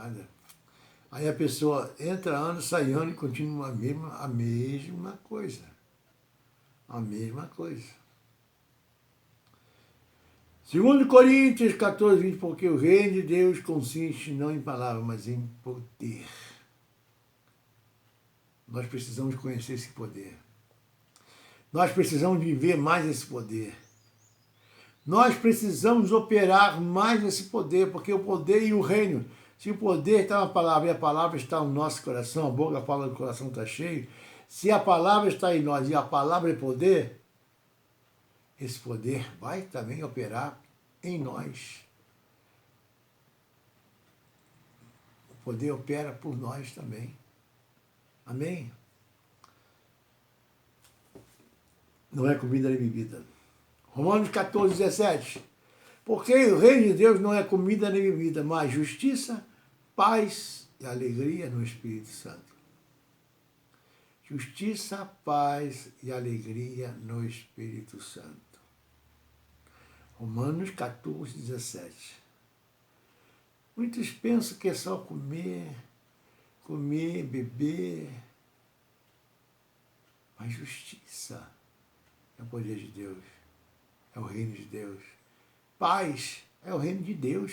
nada. Aí a pessoa entra ano, sai ano e continua a mesma coisa. A mesma coisa. 2 Coríntios 14, 20, porque o reino de Deus consiste não em palavras, mas em poder. Nós precisamos conhecer esse poder. Nós precisamos viver mais esse poder. Nós precisamos operar mais esse poder, porque o poder e o reino, se o poder está na palavra e a palavra está no nosso coração, a boca fala que o coração está cheio, se a palavra está em nós e a palavra é poder, esse poder vai também operar em nós. O poder opera por nós também. Amém? Não é comida nem bebida. Romanos 14, 17. Porque o reino de Deus não é comida nem bebida, mas justiça, paz e alegria no Espírito Santo. Justiça, paz e alegria no Espírito Santo. Romanos 14, 17. Muitos pensam que é só comer, beber. Mas justiça é o poder de Deus, é o reino de Deus. Paz é o reino de Deus.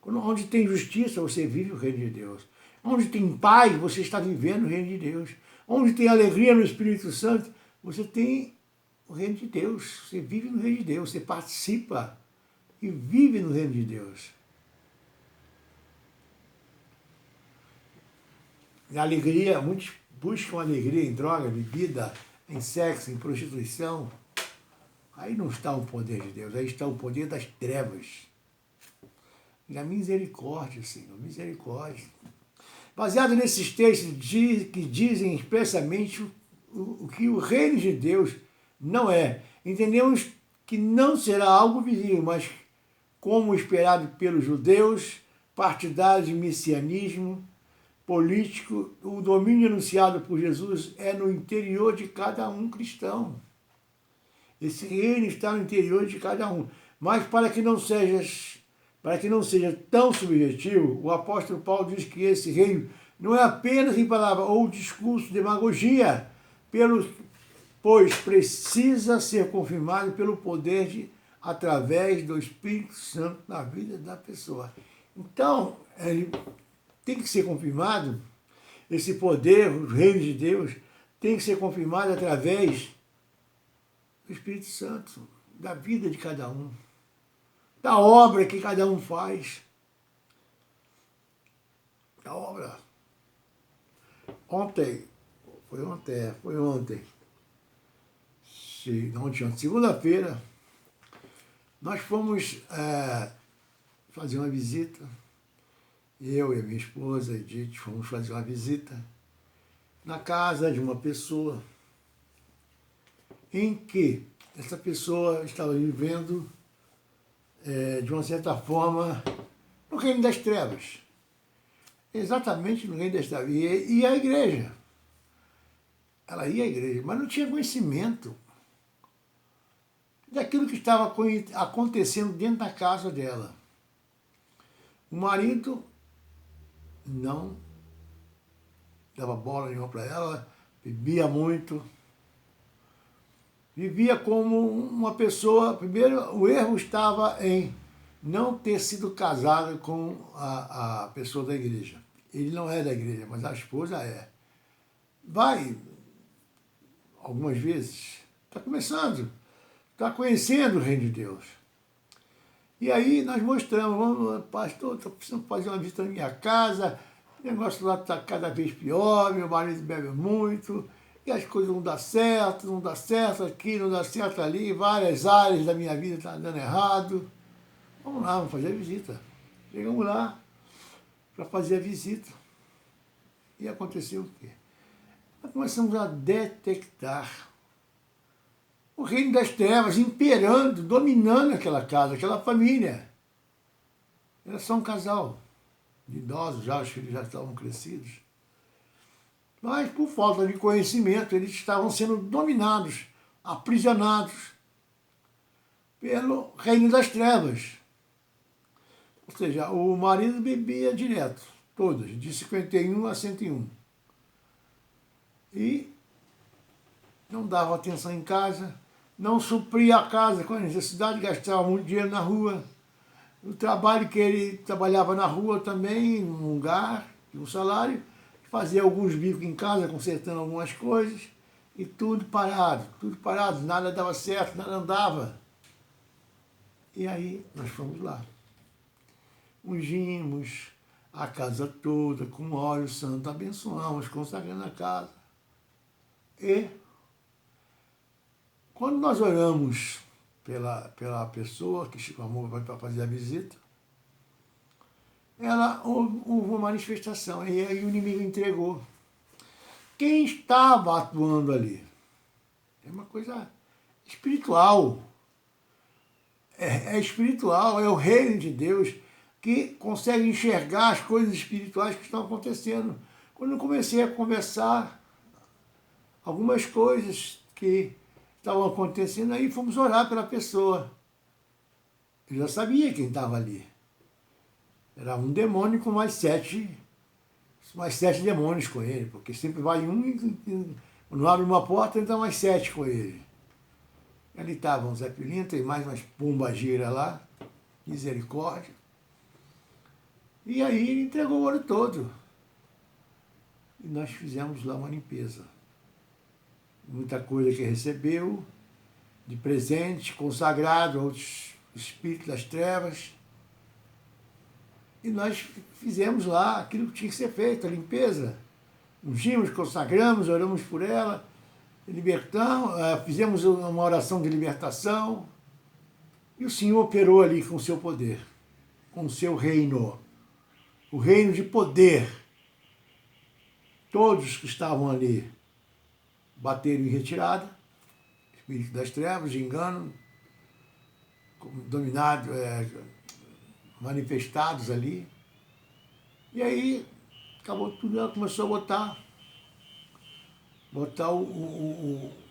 Onde tem justiça, você vive o reino de Deus. Onde tem paz, você está vivendo o reino de Deus. Onde tem alegria no Espírito Santo, você tem o reino de Deus. Você vive no reino de Deus, você participa e vive no reino de Deus. E a alegria, muitos buscam alegria em droga, bebida, em sexo, em prostituição. Aí não está o poder de Deus, aí está o poder das trevas. E a misericórdia, Senhor, misericórdia. Baseado nesses textos que dizem expressamente o que o reino de Deus não é, entendemos que não será algo visível, mas como esperado pelos judeus, partidários de messianismo, político, o domínio anunciado por Jesus é no interior de cada um cristão. Esse reino está no interior de cada um. Mas para que não seja tão subjetivo, o apóstolo Paulo diz que esse reino não é apenas em palavra ou discurso de demagogia, pois precisa ser confirmado pelo poder através do Espírito Santo na vida da pessoa. Então, ele tem que ser confirmado, esse poder, o reino de Deus, tem que ser confirmado através do Espírito Santo, da vida de cada um, da obra que cada um faz. Da obra. Ontem, segunda-feira, nós fomos fazer uma visita. Eu e a minha esposa, Edith, fomos fazer uma visita na casa de uma pessoa em que essa pessoa estava vivendo, de uma certa forma, no reino das trevas. Exatamente no reino das trevas. E a igreja. Ela ia à igreja, mas não tinha conhecimento daquilo que estava acontecendo dentro da casa dela. O marido não dava bola nenhuma para ela, bebia muito, vivia como uma pessoa. Primeiro, o erro estava em não ter sido casado com a pessoa da igreja. Ele não é da igreja, mas a esposa é. Vai algumas vezes, está começando, está conhecendo o reino de Deus. E aí nós mostramos, pastor, estou precisando fazer uma visita na minha casa, o negócio lá está cada vez pior, meu marido bebe muito, e as coisas não dão certo aqui, não dá certo ali, várias áreas da minha vida estão dando errado. Vamos lá, vamos fazer a visita. Chegamos lá para fazer a visita. E aconteceu o quê? Nós começamos a detectar o reino das trevas imperando, dominando aquela casa, aquela família. Era só um casal de idosos, já os filhos já estavam crescidos. Mas, por falta de conhecimento, eles estavam sendo dominados, aprisionados pelo reino das trevas. Ou seja, o marido bebia direto. todas, de 51 a 101. E não dava atenção em casa, não supria a casa com a necessidade, gastava muito dinheiro na rua. O trabalho que ele trabalhava na rua também, num lugar, um salário, fazia alguns bicos em casa, consertando algumas coisas, e tudo parado, nada dava certo, nada andava. E aí nós fomos lá. Ungimos a casa toda com óleo santo, abençoamos, consagrando a casa. E quando nós oramos pela pessoa que chamou para fazer a visita, houve uma manifestação, e aí o inimigo entregou. Quem estava atuando ali? É uma coisa espiritual. É espiritual, é o reino de Deus que consegue enxergar as coisas espirituais que estão acontecendo. Quando eu comecei a conversar algumas coisas que estavam acontecendo, aí fomos orar pela pessoa. Eu já sabia quem estava ali. Era um demônio com mais sete demônios com ele, porque sempre vai um e quando abre uma porta, entra mais 7 com ele. Ali estavam Zé Pilintra e mais umas pombagira lá, misericórdia. E aí ele entregou o ouro todo. E nós fizemos lá uma limpeza. Muita coisa que recebeu, de presente, consagrado aos espíritos das trevas. E nós fizemos lá aquilo que tinha que ser feito, a limpeza. Ungimos, consagramos, oramos por ela, libertamos, fizemos uma oração de libertação. E o Senhor operou ali com o seu poder, com o seu reino. O reino de poder. Todos que estavam ali bateram em retirada, espírito das trevas, de engano, dominados, manifestados ali. E aí acabou tudo, ela começou a botar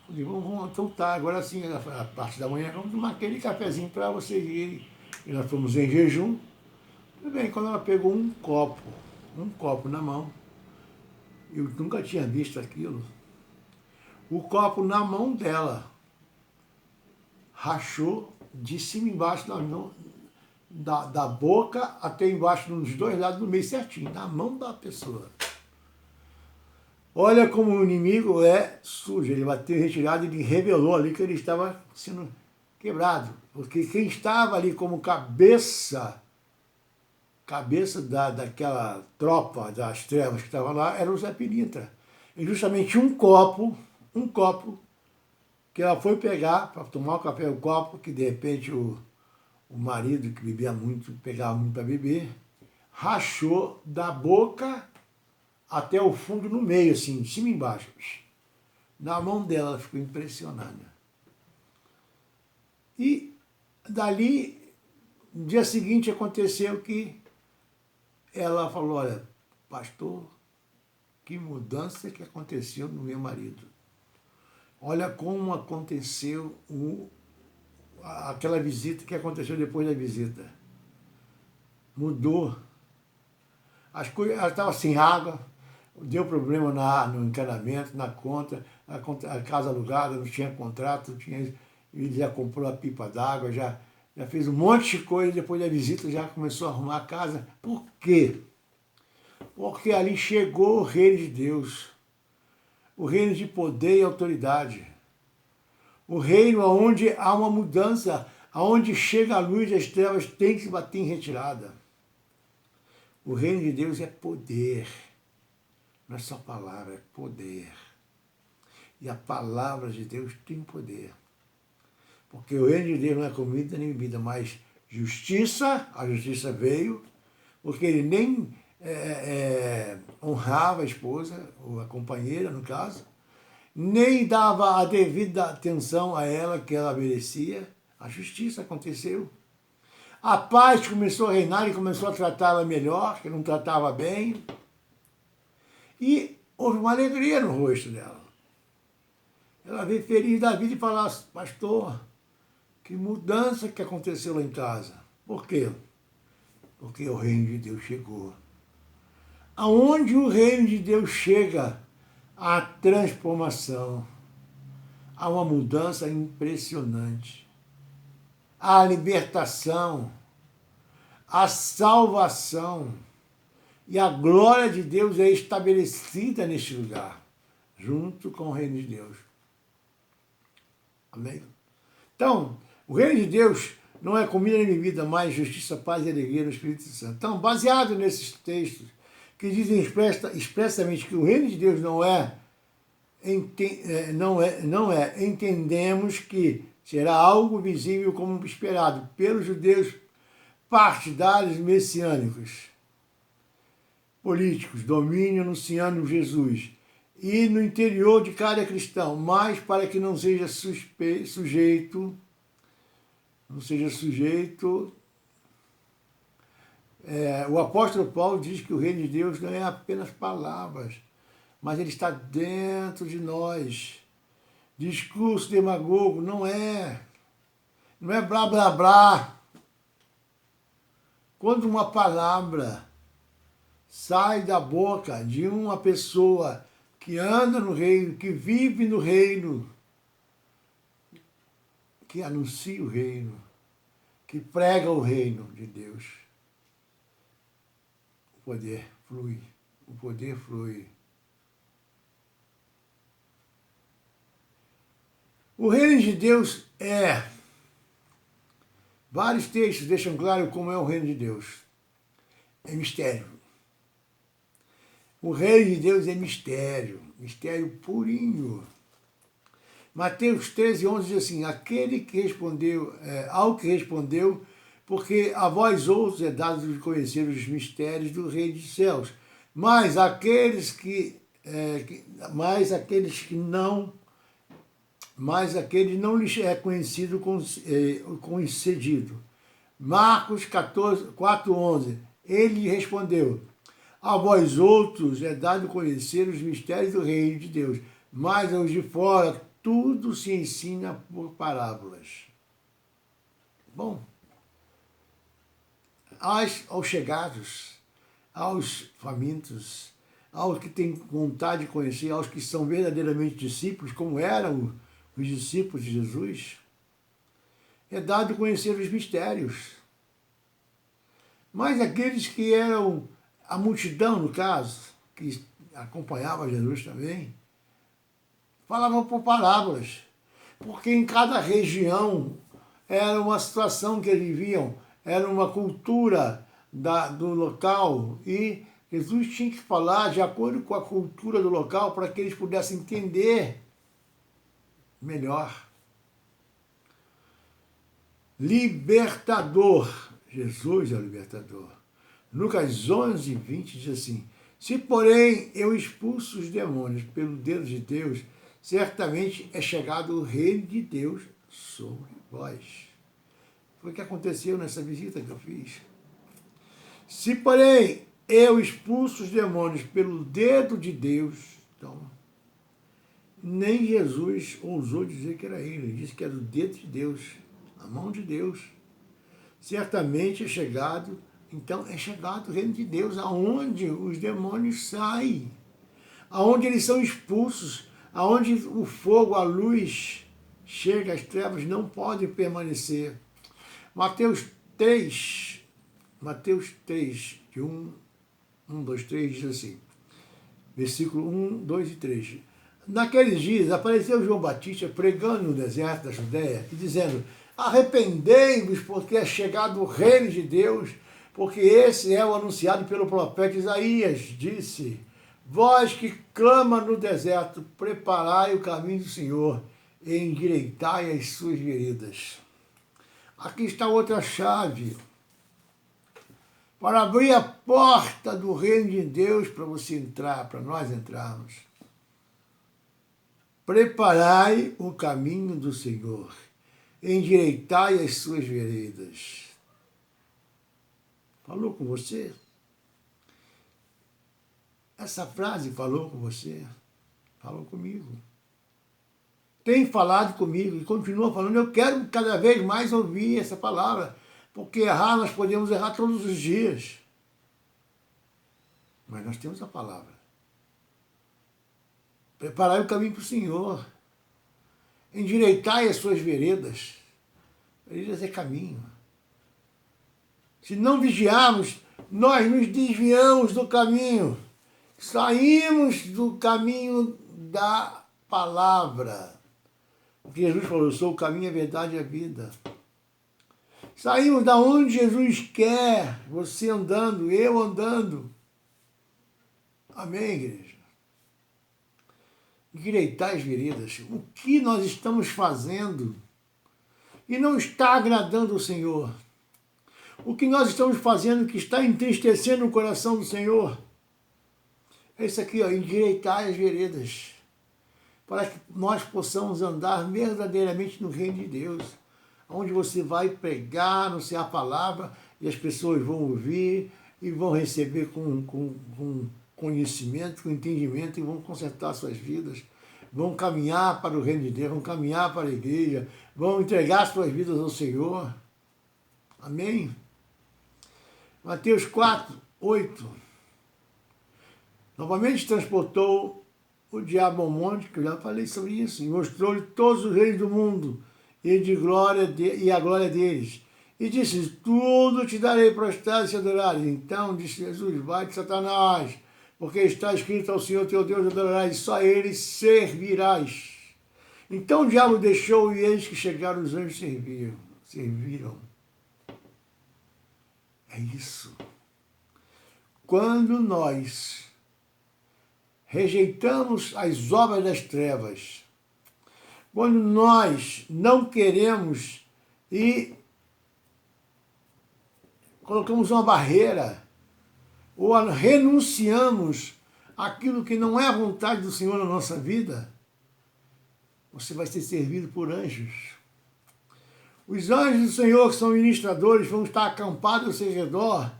vamos, então tá, agora sim, a parte da manhã, vamos tomar aquele cafezinho para vocês irem. E nós fomos em jejum. Tudo bem, quando ela pegou um copo na mão, eu nunca tinha visto aquilo, o copo na mão dela rachou de cima e embaixo da boca até embaixo, nos dois lados, no meio certinho, na mão da pessoa. Olha como o inimigo é sujo, ele bateu em retirada e ele revelou ali que ele estava sendo quebrado, porque quem estava ali como cabeça daquela tropa das trevas que estava lá era o Zé Pilintra. E justamente um copo que ela foi pegar para tomar o café, o copo que de repente o marido que bebia muito, pegava muito para beber, rachou da boca até o fundo no meio, assim, de cima e embaixo. Na mão dela, ela ficou impressionada. E dali, no dia seguinte, aconteceu que ela falou, olha, pastor, que mudança que aconteceu no meu marido. Olha como aconteceu aquela visita que aconteceu depois da visita. Mudou. As coisas, ela estava sem água, deu problema no encanamento, na conta, a casa alugada, não tinha contrato, ele já comprou a pipa d'água, já fez um monte de coisa, depois da visita já começou a arrumar a casa. Por quê? Porque ali chegou o reino de Deus, o reino de poder e autoridade, o reino onde há uma mudança, aonde chega a luz das trevas tem que se bater em retirada. O reino de Deus é poder, não é só palavra, é poder. E a palavra de Deus tem poder. Porque o reino de Deus não é comida nem bebida, mas justiça, a justiça veio, porque ele nem honrava a esposa, ou a companheira, no caso, nem dava a devida atenção a ela que ela merecia. A justiça aconteceu. A paz começou a reinar e começou a tratá-la melhor, que não tratava bem. E houve uma alegria no rosto dela. Ela veio feliz da vida e falou, pastor, que mudança que aconteceu lá em casa. Por quê? Porque o reino de Deus chegou. Aonde o reino de Deus chega, a transformação, há uma mudança impressionante, a libertação, a salvação e a glória de Deus é estabelecida neste lugar, junto com o reino de Deus. Amém? Então, o reino de Deus não é comida nem bebida, mas justiça, paz e alegria no Espírito Santo. Então, baseado nesses textos que dizem expressamente que o reino de Deus não é, entendemos que será algo visível como esperado pelos judeus partidários messiânicos, políticos, domínio anunciando Jesus, e no interior de cada cristão, mas para que não seja sujeito, o apóstolo Paulo diz que o reino de Deus não é apenas palavras, mas ele está dentro de nós. Discurso demagogo não é blá blá blá. Quando uma palavra sai da boca de uma pessoa que anda no reino, que vive no reino, que anuncia o reino, que prega o reino de Deus, o poder flui, o poder flui. O reino de Deus vários textos deixam claro como é o reino de Deus. É mistério. O reino de Deus é mistério, mistério purinho. Mateus 13:11 diz assim, aquele que respondeu, ao que respondeu, porque a vós outros é dado de conhecer os mistérios do reino dos céus, mas aqueles não lhes é conhecido concedido. Marcos 4:11, ele lhe respondeu, a vós outros é dado conhecer os mistérios do reino de Deus, mas aos de fora tudo se ensina por parábolas. Bom, aos chegados, aos famintos, aos que têm vontade de conhecer, aos que são verdadeiramente discípulos, como eram os discípulos de Jesus, é dado conhecer os mistérios. Mas aqueles que eram a multidão, no caso, que acompanhava Jesus também, falavam por parábolas, porque em cada região era uma situação que eles viviam, era uma cultura do local, e Jesus tinha que falar de acordo com a cultura do local para que eles pudessem entender melhor. Libertador. Jesus é o libertador. Lucas 11:20 diz assim, se porém eu expulso os demônios pelo dedo de Deus, certamente é chegado o reino de Deus sobre vós. Foi o que aconteceu nessa visita que eu fiz. Se porém eu expulso os demônios pelo dedo de Deus, então, nem Jesus ousou dizer que era ele disse que era o dedo de Deus, a mão de Deus. Certamente é chegado, então é chegado o reino de Deus, aonde os demônios saem, aonde eles são expulsos, aonde o fogo, a luz chega, as trevas não podem permanecer. Mateus 3, de 1, 2, 3, diz assim, versículo 1, 2 e 3. Naqueles dias apareceu João Batista pregando no deserto da Judéia e dizendo, arrependei-vos porque é chegado o reino de Deus, porque esse é o anunciado pelo profeta Isaías, disse, vós que clama no deserto, preparai o caminho do Senhor e endireitai as suas veredas. Aqui está outra chave para abrir a porta do reino de Deus para você entrar, para nós entrarmos. Preparai o caminho do Senhor, endireitai as suas veredas. Falou com você? Essa frase falou com você? Falou comigo. Tem falado comigo e continua falando. Eu quero cada vez mais ouvir essa palavra, porque errar nós podemos errar todos os dias. Mas nós temos a palavra. Preparai o caminho para o Senhor. Endireitai as suas veredas. Veredas é caminho. Se não vigiarmos, nós nos desviamos do caminho. Saímos do caminho da palavra. Porque Jesus falou, eu sou o caminho, a verdade e a vida. Saímos da onde Jesus quer, você andando, eu andando. Amém, igreja? Endireitar as veredas. O que nós estamos fazendo e não está agradando o Senhor? O que nós estamos fazendo que está entristecendo o coração do Senhor? É isso aqui, ó, endireitar as veredas. Para que nós possamos andar verdadeiramente no reino de Deus. Onde você vai pregar, anunciar a palavra, e as pessoas vão ouvir e vão receber com conhecimento, com entendimento, e vão consertar suas vidas, vão caminhar para o reino de Deus, vão caminhar para a igreja, vão entregar suas vidas ao Senhor. Amém? Mateus 4, 8. Novamente transportou o diabo ao monte, que eu já falei sobre isso, e mostrou-lhe todos os reis do mundo, e a glória deles. E disse, tudo te darei prostrado e se adorares. Então disse Jesus, vai de Satanás, porque está escrito ao Senhor teu Deus adorarás, e só a ele servirás. Então o diabo deixou, e eis que chegaram os anjos serviram. É isso. Quando nós rejeitamos as obras das trevas, quando nós não queremos e colocamos uma barreira, ou renunciamos àquilo que não é a vontade do Senhor na nossa vida, você vai ser servido por anjos. Os anjos do Senhor, que são ministradores, vão estar acampados ao seu redor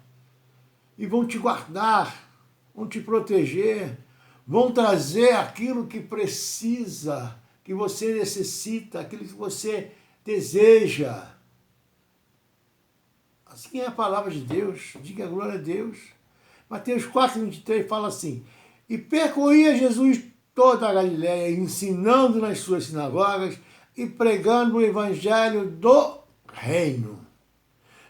e vão te guardar, vão te proteger, vão trazer aquilo que precisa, que você necessita, aquilo que você deseja. Assim é a palavra de Deus, diga glória a Deus. Mateus 4, 23 fala assim, e percorria Jesus toda a Galiléia, ensinando nas suas sinagogas e pregando o evangelho do reino,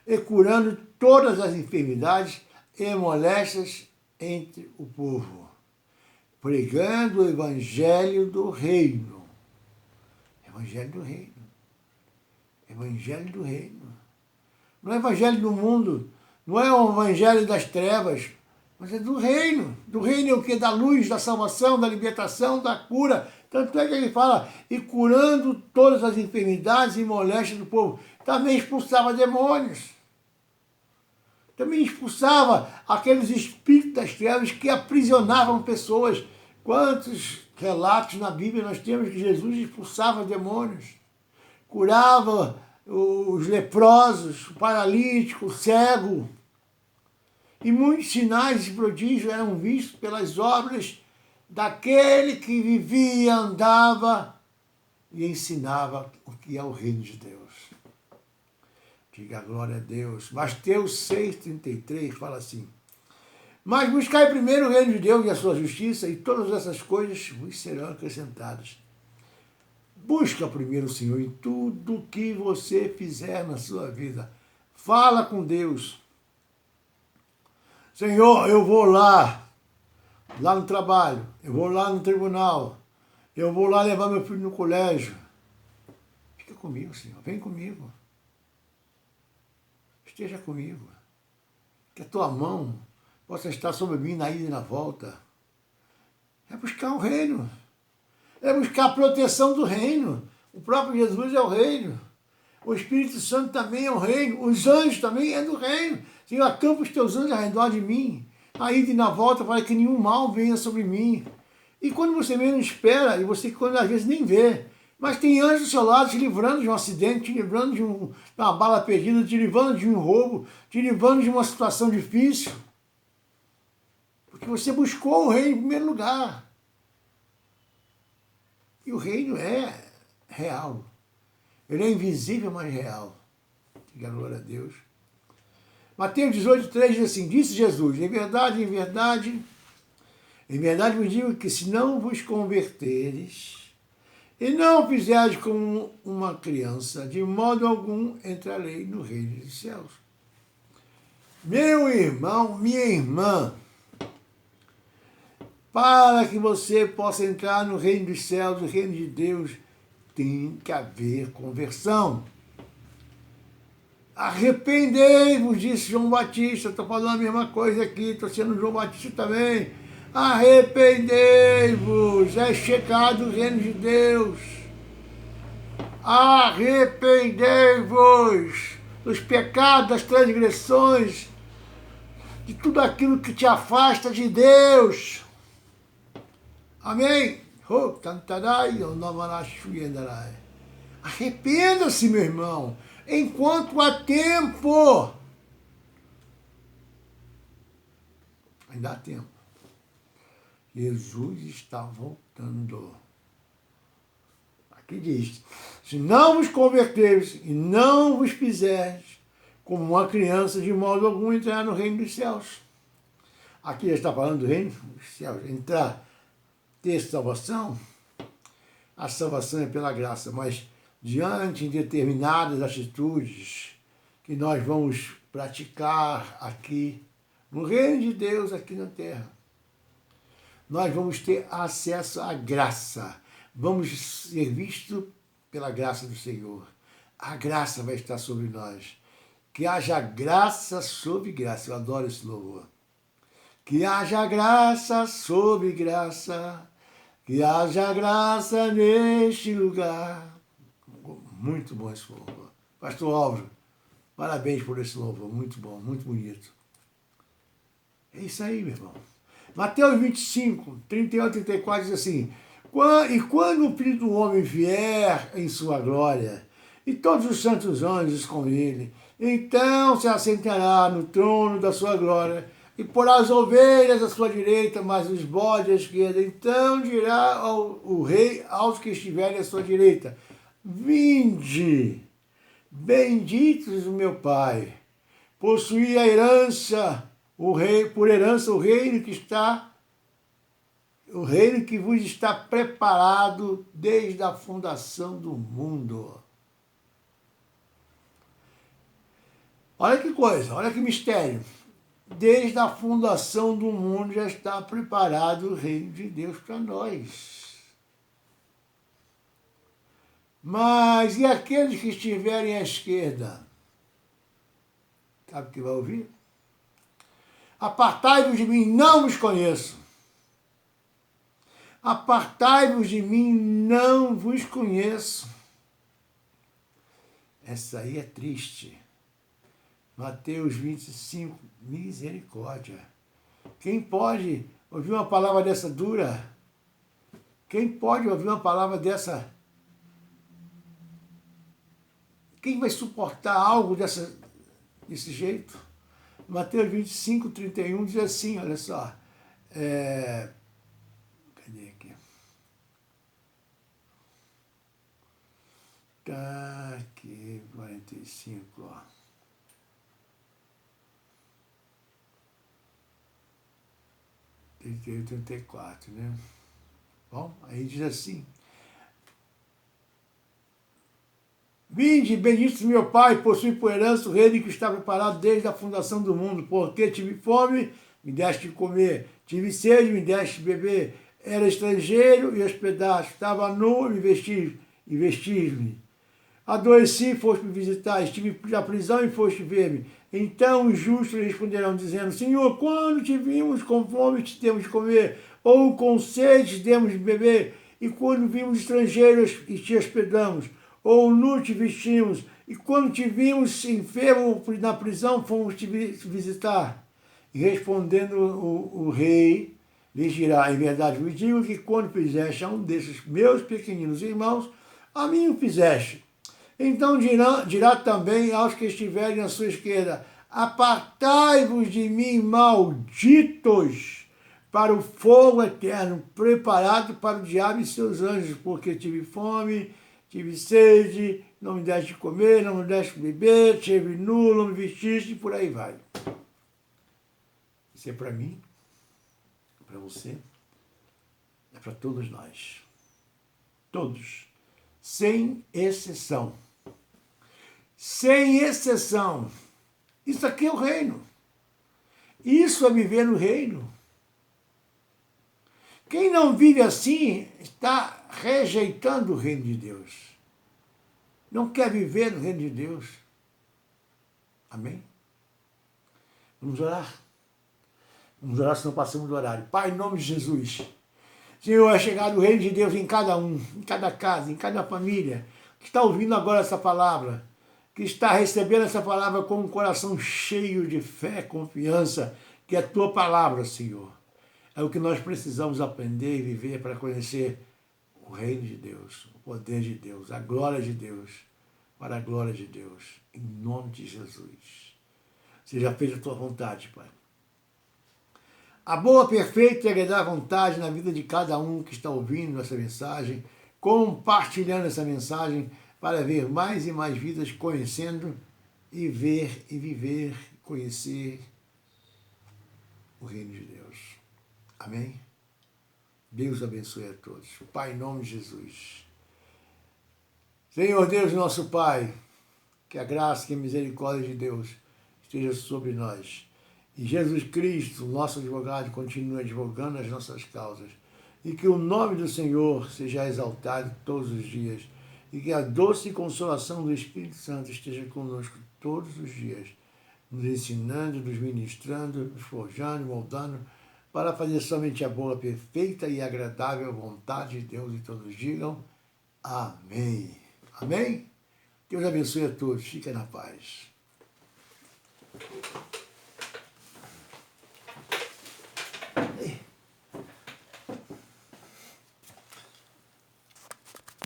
e curando todas as enfermidades e moléstias entre o povo. Pregando o evangelho do reino. Evangelho do reino. Evangelho do reino. Não é evangelho do mundo, não é o evangelho das trevas, mas é do reino. Do reino é o que? Da luz, da salvação, da libertação, da cura. Tanto é que ele fala, e curando todas as enfermidades e moléstias do povo. Também expulsava demônios. Também expulsava aqueles espíritos das trevas que aprisionavam pessoas. Quantos relatos na Bíblia nós temos que Jesus expulsava demônios, curava os leprosos, o paralítico, o cego. E muitos sinais e prodígios eram vistos pelas obras daquele que vivia, andava e ensinava o que é o reino de Deus. Diga glória a Deus. Mateus 6,33 fala assim, mas buscai primeiro o reino de Deus e a sua justiça, e todas essas coisas vos serão acrescentadas. Busca primeiro o Senhor em tudo que você fizer na sua vida. Fala com Deus. Senhor, eu vou lá no trabalho, eu vou lá no tribunal, eu vou lá levar meu filho no colégio. Fica comigo, Senhor, vem comigo. Esteja comigo. Que a tua mão possa estar sobre mim na ida e na volta. É buscar o reino. É buscar a proteção do reino. O próprio Jesus é o reino. O Espírito Santo também é o reino. Os anjos também é do reino. Senhor, acampa os teus anjos ao redor de mim. Na ida e na volta, para que nenhum mal venha sobre mim. E quando você menos espera, e você quando às vezes nem vê, mas tem anjos do seu lado te livrando de um acidente, te livrando de uma bala perdida, te livrando de um roubo, te livrando de uma situação difícil. Porque você buscou o reino em primeiro lugar. E o reino é real. Ele é invisível, mas real. Diga glória a Deus. Mateus 18:3 diz assim, disse Jesus, em verdade vos digo que se não vos converteres e não fizerdes como uma criança, de modo algum entrarei no reino dos céus. Meu irmão, minha irmã, para que você possa entrar no reino dos céus, no reino de Deus, tem que haver conversão. Arrependei-vos, disse João Batista. Estou falando a mesma coisa aqui, estou sendo João Batista também. Arrependei-vos, é chegado o reino de Deus. Arrependei-vos dos pecados, das transgressões, de tudo aquilo que te afasta de Deus. Amém? Arrependa-se, meu irmão, enquanto há tempo. Ainda há tempo. Jesus está voltando. Aqui diz, se não vos converteres e não vos fizerdes como uma criança, de modo algum entrar no reino dos céus. Aqui ele está falando do reino dos céus. Entrar, ter salvação. A salvação é pela graça, mas diante de determinadas atitudes que nós vamos praticar aqui, no reino de Deus, aqui na terra, nós vamos ter acesso à graça. Vamos ser vistos pela graça do Senhor. A graça vai estar sobre nós. Que haja graça sobre graça. Eu adoro esse louvor. Que haja graça sobre graça. Que haja graça neste lugar. Muito bom esse louvor. Pastor Álvaro, parabéns por esse louvor. Muito bom, muito bonito. É isso aí, meu irmão. Mateus 25, 31 e 34 diz assim, e quando o Filho do Homem vier em sua glória, e todos os santos anjos com ele, então se assentará no trono da sua glória, e porá as ovelhas à sua direita, mas os bodes à esquerda. Então dirá o rei aos que estiverem à sua direita, vinde, benditos do meu Pai, possuí a herança, por herança o reino que vos está preparado desde a fundação do mundo. Olha que coisa, olha que mistério. Desde a fundação do mundo já está preparado o reino de Deus para nós. Mas e aqueles que estiverem à esquerda? Sabe o que vai ouvir? Apartai-vos de mim, não vos conheço. Apartai-vos de mim, não vos conheço. Essa aí é triste. Mateus 25, misericórdia. Quem pode ouvir uma palavra dessa dura? Quem pode ouvir uma palavra dessa? Quem vai suportar algo desse jeito? Mateus 25, 31 diz assim, olha só. Cadê aqui? Tá aqui, 45, ó. E 34, né? Bom, aí diz assim, vinde, bendito meu Pai, possui por herança o reino que está preparado desde a fundação do mundo, porque tive fome, me deste de comer, tive sede, me deste de beber, era estrangeiro e hospedaste, estava nu e vestis-me. Adoeci, foste me visitar, estive na prisão e foste ver-me. Então os justos responderão, dizendo, Senhor, quando te vimos com fome, te demos de comer, ou com sede, te demos de beber, e quando vimos estrangeiros e te hospedamos, ou nu te vestimos, e quando te vimos enfermo na prisão, fomos te visitar. E respondendo o rei, lhes dirá, em verdade vos digo que quando fizeste a um desses meus pequeninos irmãos, a mim o fizeste. Então dirá também aos que estiverem à sua esquerda, apartai-vos de mim, malditos, para o fogo eterno, preparado para o diabo e seus anjos, porque tive fome, tive sede, não me deste de comer, não me deste de beber, estive nu, não me vestiste, e por aí vai. Isso é para mim, para você, é para todos nós. Todos, sem exceção. Sem exceção. Isso aqui é o reino. Isso é viver no reino. Quem não vive assim está rejeitando o reino de Deus. Não quer viver no reino de Deus. Amém? Vamos orar? Vamos orar, senão passamos do horário. Pai, em nome de Jesus. Senhor, é chegado o reino de Deus em cada um, em cada casa, em cada família, que está ouvindo agora essa palavra, que está recebendo essa palavra com um coração cheio de fé, confiança, que é a tua palavra, Senhor. É o que nós precisamos aprender e viver para conhecer o reino de Deus, o poder de Deus, a glória de Deus, para a glória de Deus, em nome de Jesus. Seja feita a tua vontade, Pai. A boa, perfeita e agradável vontade na vida de cada um que está ouvindo essa mensagem, compartilhando essa mensagem, para ver mais e mais vidas conhecendo e ver e viver, conhecer o reino de Deus. Amém? Deus abençoe a todos. Pai, em nome de Jesus. Senhor Deus, nosso Pai, que a graça e a misericórdia de Deus esteja sobre nós. E Jesus Cristo, nosso advogado, continue advogando as nossas causas. E que o nome do Senhor seja exaltado todos os dias. E que a doce consolação do Espírito Santo esteja conosco todos os dias, nos ensinando, nos ministrando, nos forjando, moldando, para fazer somente a boa, perfeita e agradável vontade de Deus. E todos digam amém. Amém? Deus abençoe a todos. Fica na paz.